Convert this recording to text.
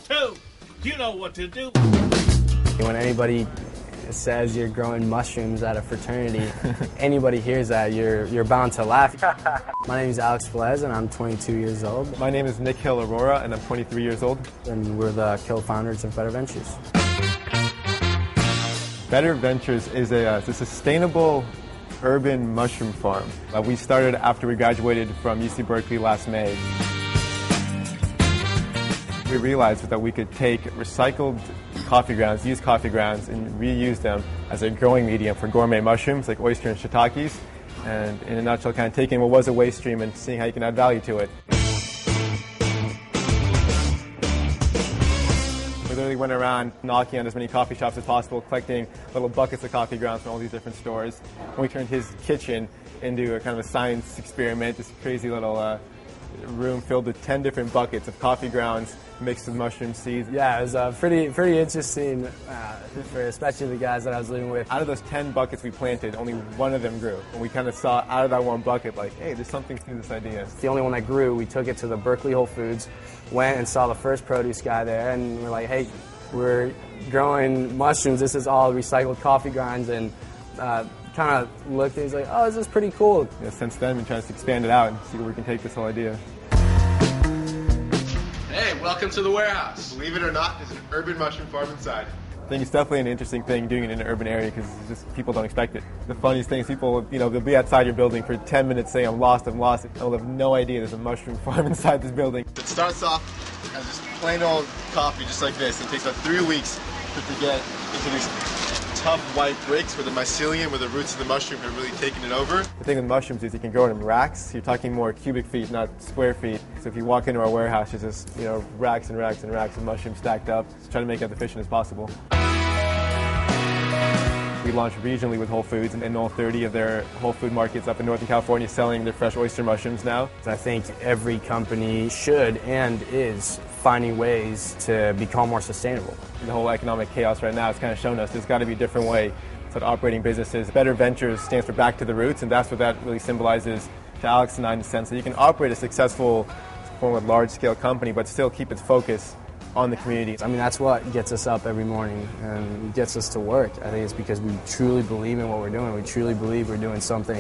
2. You know what to do. When anybody says you're growing mushrooms at a fraternity, anybody hears that, you're bound to laugh. My name is Alex Velez, and I'm 22 years old. My name is Nick Hill Aurora, and I'm 23 years old. And we're the co-founders of Better Ventures. Better Ventures is a sustainable urban mushroom farm. We started after we graduated from UC Berkeley last May. We realized that we could take recycled coffee grounds, used coffee grounds, and reuse them as a growing medium for gourmet mushrooms like oyster and shiitakes. And in a nutshell, kind of taking what was a waste stream and seeing how you can add value to it. We literally went around knocking on as many coffee shops as possible, collecting little buckets of coffee grounds from all these different stores. And we turned his kitchen into a kind of a science experiment, this crazy little room filled with 10 different buckets of coffee grounds mixed with mushroom seeds. Yeah, it was pretty interesting, for especially the guys that I was living with. Out of those 10 buckets we planted, only one of them grew. And we kind of saw out of that one bucket, like, hey, there's something to this idea. It's the only one that grew. We took it to the Berkeley Whole Foods, went and saw the first produce guy there, and we're like, hey, we're growing mushrooms. This is all recycled coffee grounds, and kind of looked and he's like, oh, this is pretty cool. Yeah, since then, we've been trying to expand it out and see where we can take this whole idea. Hey, welcome to the warehouse. Believe it or not, there's an urban mushroom farm inside. I think it's definitely an interesting thing doing it in an urban area because just people don't expect it. The funniest thing is people, they'll be outside your building for 10 minutes saying, I'm lost, and they'll have no idea there's a mushroom farm inside this building. It starts off as just plain old coffee, just like this. It takes about 3 weeks to get into these tough white bricks where the mycelium, where the roots of the mushroom have really taken it over. The thing with mushrooms is you can grow it in racks. You're talking more cubic feet, not square feet. So if you walk into our warehouse, there's just racks and racks and racks of mushrooms stacked up. Just trying to make it as efficient as possible. We launched regionally with Whole Foods, and all 30 of their Whole Food markets up in Northern California selling their fresh oyster mushrooms now. I think every company should and is finding ways to become more sustainable. The whole economic chaos right now has kind of shown us there's got to be a different way to operating businesses. Better Ventures stands for back to the roots, and that's what that really symbolizes to Alex and I, in the sense that you can operate a successful form of large-scale company but still keep its focus on the community. I mean, that's what gets us up every morning and gets us to work. I think it's because we truly believe in what we're doing. We truly believe we're doing something